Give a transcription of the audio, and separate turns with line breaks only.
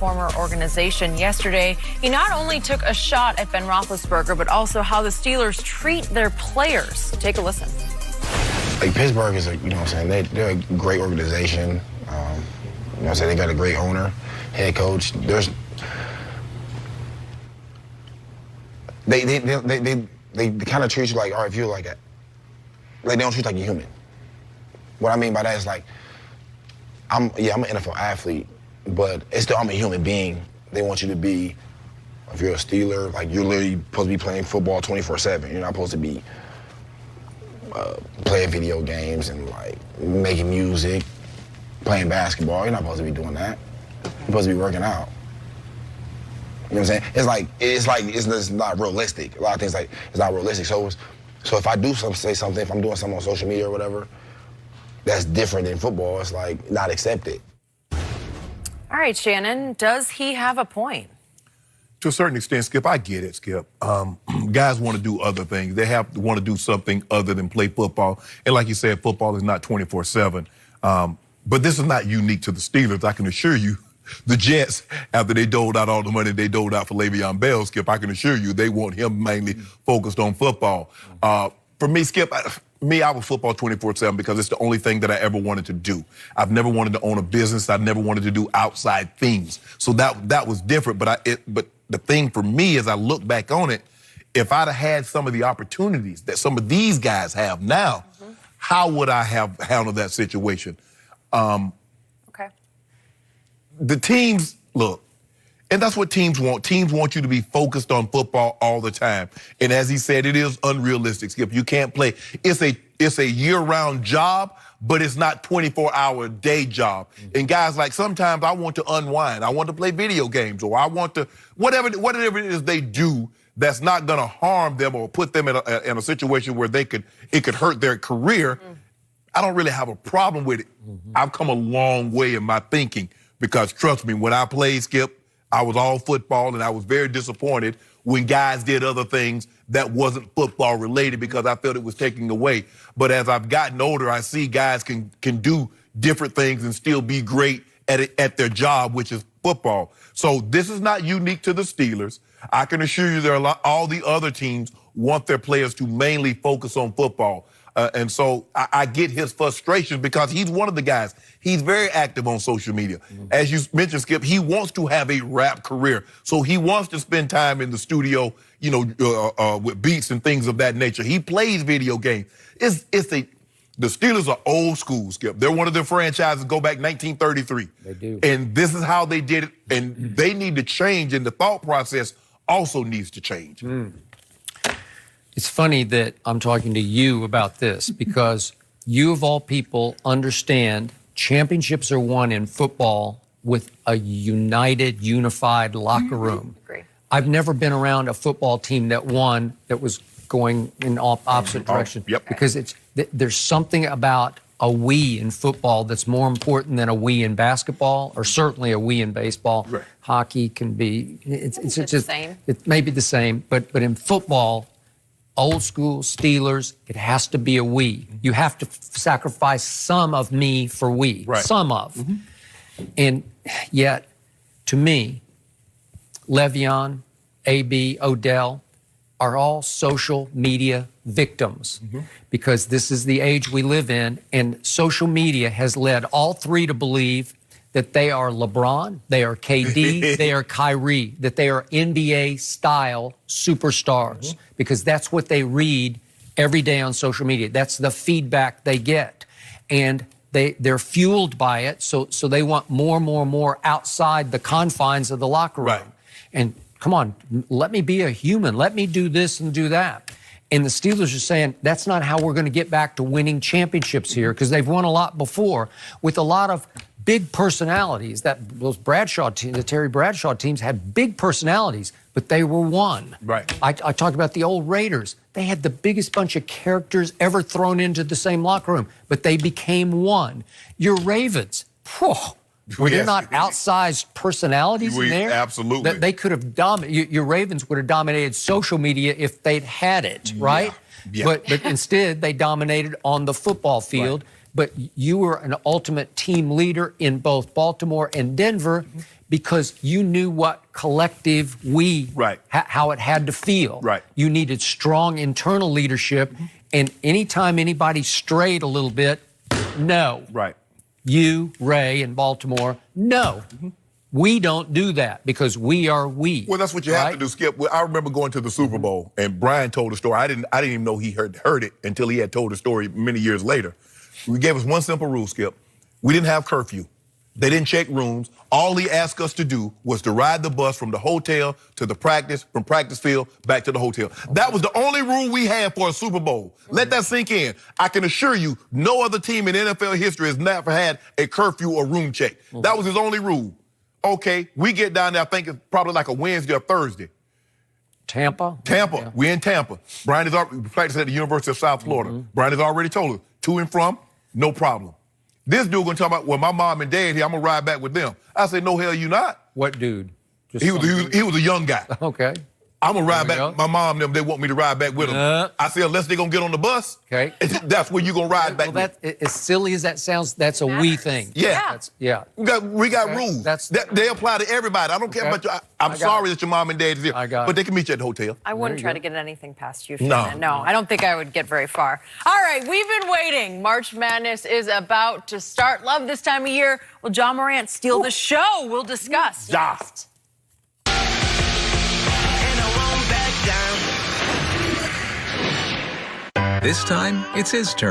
former organization yesterday. He not only took a shot at Ben Roethlisberger, but also how the Steelers treat their players. Take a listen.
Like Pittsburgh is, you know what I'm saying, they're a great organization. You know what I'm saying, they got a great owner, head coach. They kind of treat you like, all right, if you're like they don't treat you like a human. What I mean by that is like, I'm an NFL athlete, but it's still I'm a human being. They want you to be, if you're a Steeler, like you're literally supposed to be playing football 24/7. You're not supposed to be playing video games and like making music, playing basketball. You're not supposed to be doing that. You're supposed to be working out. You know what I'm saying? It's not realistic. A lot of things like it's not realistic. So if I do say something, if I'm doing something on social media or whatever, that's different than football. It's like not accepted.
All right, Shannon, does he have a point?
To a certain extent, Skip, I get it, Skip. Guys want to do other things. They want to do something other than play football. And like you said, football is not 24/7. But this is not unique to the Steelers. I can assure you, the Jets, after they doled out all the money they doled out for Le'Veon Bell, Skip, I can assure you they want him mainly focused on football. For me, Skip, I was football 24/7 because it's the only thing that I ever wanted to do. I've never wanted to own a business. I've never wanted to do outside things. So that was different. But the thing for me, as I look back on it, if I'd have had some of the opportunities that some of these guys have now, how would I have handled that situation?
Okay.
The teams, look, and that's what teams want. Teams want you to be focused on football all the time. And as he said, it is unrealistic, Skip. You can't play. It's a year-round job, but it's not 24-hour day job. And guys, like sometimes I want to unwind. I want to play video games, or I want to, whatever it is they do that's not going to harm them or put them in a situation where it could hurt their career. I don't really have a problem with it. I've come a long way in my thinking because trust me, when I played, Skip, I was all football, and I was very disappointed when guys did other things that wasn't football related because I felt it was taking away. But as I've gotten older, I see guys can do different things and still be great at their job, which is football. So this is not unique to the Steelers. I can assure you all the other teams want their players to mainly focus on football. And so I get his frustration because he's one of the guys. He's very active on social media. As you mentioned, Skip, he wants to have a rap career. So he wants to spend time in the studio, you know, with beats and things of that nature. He plays video games. The Steelers are old school, Skip. They're one of the franchises go back 1933.
They do.
And this is how they did it. And they need to change, and the thought process also needs to change.
It's funny that I'm talking to you about this because you, of all people, understand championships are won in football with a united, unified locker room.
Agree.
I've never been around a football team that won that was going in opposite direction.
Yep.
Because there's something about a we in football that's more important than a we in basketball, or certainly a we in baseball.
Right.
Hockey can be, it's
the
just,
same.
it may be the same, but in football, old school Steelers, it has to be a we. You have to sacrifice some of me for we.
Right.
Some of. And yet, to me, Le'Veon, AB, Odell are all social media victims because this is the age we live in, and social media has led all three to believe that they are LeBron, they are KD, they are Kyrie, that they are NBA-style superstars because that's what they read every day on social media. That's the feedback they get. And they're fueled by it, so they want more outside the confines of the locker room.
Right.
And come on, let me be a human. Let me do this and do that. And the Steelers are saying, that's not how we're going to get back to winning championships here because they've won a lot before with a lot of big personalities. Those Bradshaw teams, the Terry Bradshaw teams had big personalities, but they were one.
Right.
I talked about the old Raiders. They had the biggest bunch of characters ever thrown into the same locker room, but they became one. Your Ravens, were there not outsized personalities in there?
Absolutely.
That they could have dominated. Your Ravens would have dominated social media if they'd had it, right?
Yeah.
But instead, they dominated on the football field.
Right.
But you were an ultimate team leader in both Baltimore and Denver because you knew what collective how it had to feel.
Right.
You needed strong internal leadership, and anytime anybody strayed a little bit, no.
Right.
You, Ray, in Baltimore, no. We don't do that because we are we.
Well, that's what you have to do, Skip. Well, I remember going to the Super Bowl, and Brian told the story. I didn't even know he heard it until he had told the story many years later. We gave us one simple rule, Skip. We didn't have curfew. They didn't check rooms. All he asked us to do was to ride the bus from the hotel to the practice, from practice field back to the hotel. That was the only rule we had for a Super Bowl. Let that sink in. I can assure you, no other team in NFL history has never had a curfew or room check. That was his only rule. Okay, we get down there, I think it's probably like a Wednesday or Thursday.
Tampa?
Yeah. We're in Tampa. Brian is already practicing at the University of South Florida. Brian has already told us, to and from, no problem. This dude gonna talk about, well, my mom and dad here, I'm gonna ride back with them. I said, no, hell, you not.
What dude?
He was a young guy.
Okay.
I'm gonna ride back. My mom and them, they want me to ride back with them. I said, unless they're gonna get on the bus, that's where you're gonna ride back with.
As silly as that sounds, that's a we thing.
Yeah. We got rules. They apply to everybody. I don't care about you. I'm sorry that your mom and dad is here, but they can meet you at the hotel.
I wouldn't try to get anything past you,
No.
Shannon. No, I don't think I would get very far. All right, we've been waiting. March Madness is about to start. Love this time of year. Will John Morant steal the show? We'll discuss.
Next.
This time, it's his turn.